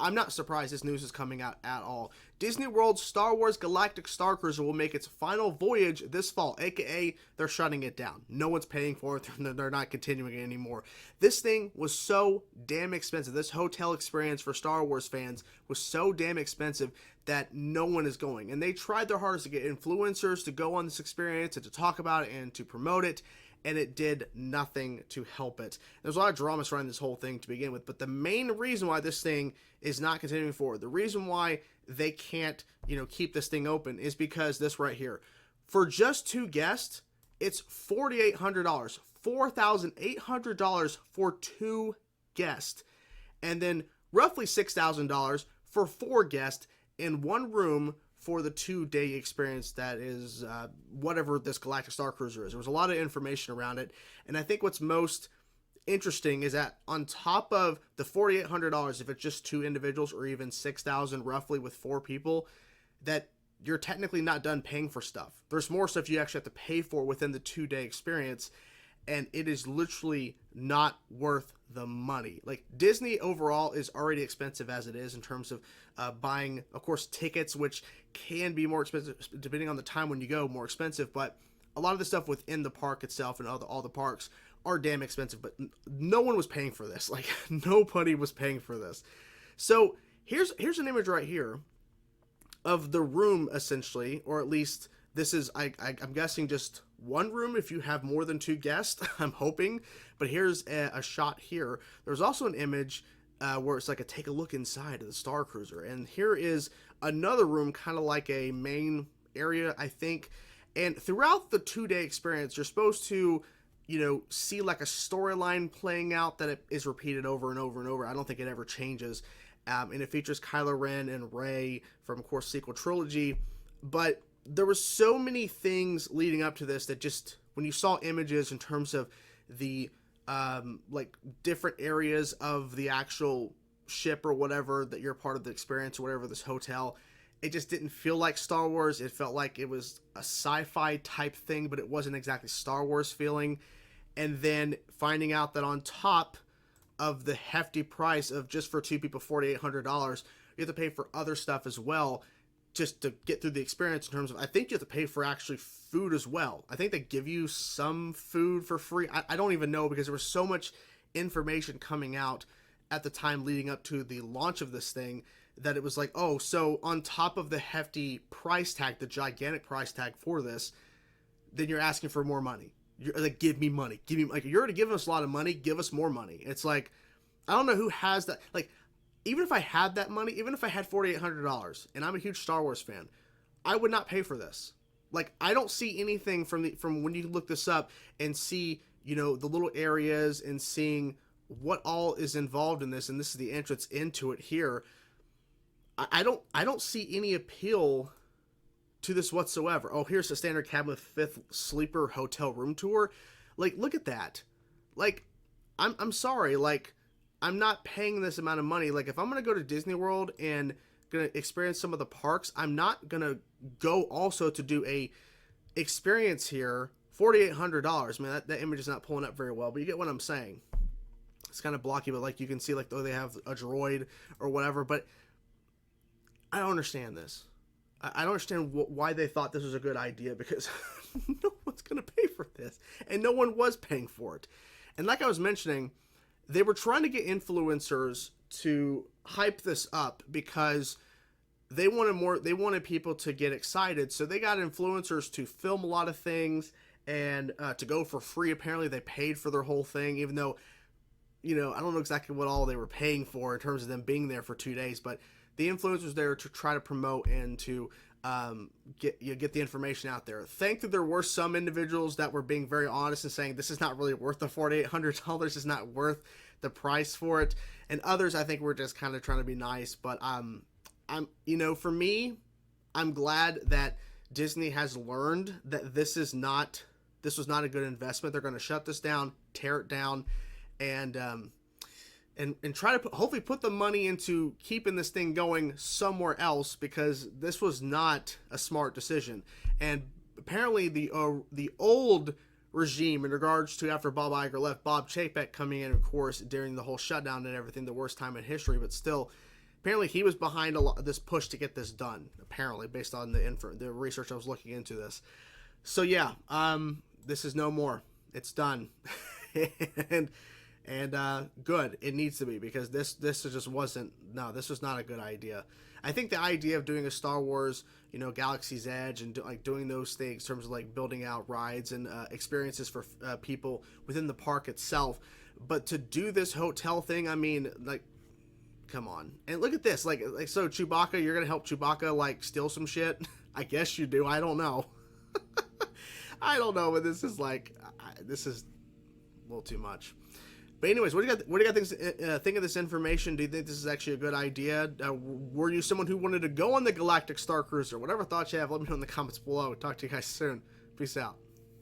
I'm not surprised this news is coming out at all. Disney World's Star Wars Galactic Starcruiser will make its final voyage this fall, aka they're shutting it down. No one's paying for it. They're not continuing it anymore. This thing was so damn expensive. This hotel experience for Star Wars fans was so damn expensive that no one is going. And they tried their hardest to get influencers to go on this experience and to talk about it and to promote it, and it did nothing to help it. There's a lot of drama surrounding this whole thing to begin with, but the main reason why this thing is not continuing forward, the reason why they can't, keep this thing open is because this right here. For just 2 guests, it's $4,800, $4,800 for 2 guests, and then roughly $6,000 for 4 guests in one room for the 2-day experience that is whatever this Galactic Starcruiser is. There was a lot of information around it, and I think what's most interesting is that on top of the $4,800, if it's just 2 individuals, or even $6,000 roughly with 4 people, that you're technically not done paying for stuff. There's more stuff you actually have to pay for within the 2-day experience, and it is literally not worth the money. Like, Disney overall is already expensive as it is in terms of buying, of course, tickets, which can be more expensive depending on the time when you go, more expensive, but a lot of the stuff within the park itself and all the parks are damn expensive, but no one was paying for this. Like, nobody was paying for this. So here's an image right here of the room, essentially, or at least this is, I'm guessing, just one room if you have more than 2 guests, I'm hoping, but here's a shot here. There's also an image where it's like take a look inside of the Starcruiser, and here is another room, kind of like a main area, I think, and throughout the 2-day experience, you're supposed to, see like a storyline playing out that it is repeated over and over and over. I don't think it ever changes, and it features Kylo Ren and Rey from, of course, sequel trilogy, but there was so many things leading up to this that just, when you saw images in terms of the like different areas of the actual ship or whatever that you're part of the experience, or whatever, this hotel, it just didn't feel like Star Wars. It felt like it was a sci-fi type thing, but it wasn't exactly Star Wars feeling. And then finding out that on top of the hefty price of, just for 2 people, $4,800, you have to pay for other stuff as well, just to get through the experience, in terms of, I think you have to pay for actually food as well. I think they give you some food for free. I don't even know, because there was so much information coming out at the time leading up to the launch of this thing, that it was like, oh, so on top of the hefty price tag, the gigantic price tag for this, then you're asking for more money. You're like, give me money. Like, you're already giving us a lot of money, give us more money. It's like, I don't know who has that. Like, even if I had that money, even if I had $4,800, and I'm a huge Star Wars fan, I would not pay for this. Like, I don't see anything from when you look this up and see, the little areas and seeing what all is involved in this, and this is the entrance into it here. I don't see any appeal to this whatsoever. Oh, here's a standard cabin with 5th sleeper hotel room tour. Like, look at that. Like, I'm sorry, like, I'm not paying this amount of money. Like, if I'm going to go to Disney World and going to experience some of the parks, I'm not going to go also to do a experience here. $4,800. Man, that image is not pulling up very well, but you get what I'm saying. It's kind of blocky, but like, you can see, like, though they have a droid or whatever, but I don't understand this. I don't understand why they thought this was a good idea, because no one's going to pay for this, and no one was paying for it. And like I was mentioning, they were trying to get influencers to hype this up, because they wanted people to get excited. So they got influencers to film a lot of things, and to go for free. Apparently they paid for their whole thing, even though, I don't know exactly what all they were paying for in terms of them being there for 2 days, but the influencers there to try to promote and to get the information out there. Thankfully, there were some individuals that were being very honest and saying this is not really worth the $4,800. It's not worth the price for it. And others, I think, were just kind of trying to be nice. But for me, I'm glad that Disney has learned that this was not a good investment. They're going to shut this down, tear it down, and try to hopefully put the money into keeping this thing going somewhere else, because this was not a smart decision. And apparently the old regime, in regards to after Bob Iger left, Bob Chapek coming in, of course, during the whole shutdown and everything, the worst time in history, but still, Apparently, he was behind a lot of this push to get this done. Apparently, based on the research I was looking into this. So yeah, this is no more. It's done, and good. It needs to be, because this just wasn't. No, this was not a good idea. I think the idea of doing a Star Wars, Galaxy's Edge, and doing those things in terms of like building out rides and experiences for people within the park itself, but to do this hotel thing, I mean, like, come on. And look at this, like so Chewbacca, you're gonna help Chewbacca like steal some shit? I guess you do. I don't know. I don't know, but this is like, this is a little too much. But anyways, what do you got think of this information? Do you think this is actually a good idea? Were you someone who wanted to go on the Galactic Starcruiser? Whatever thoughts you have, let me know in the comments below. Talk to you guys soon. Peace out.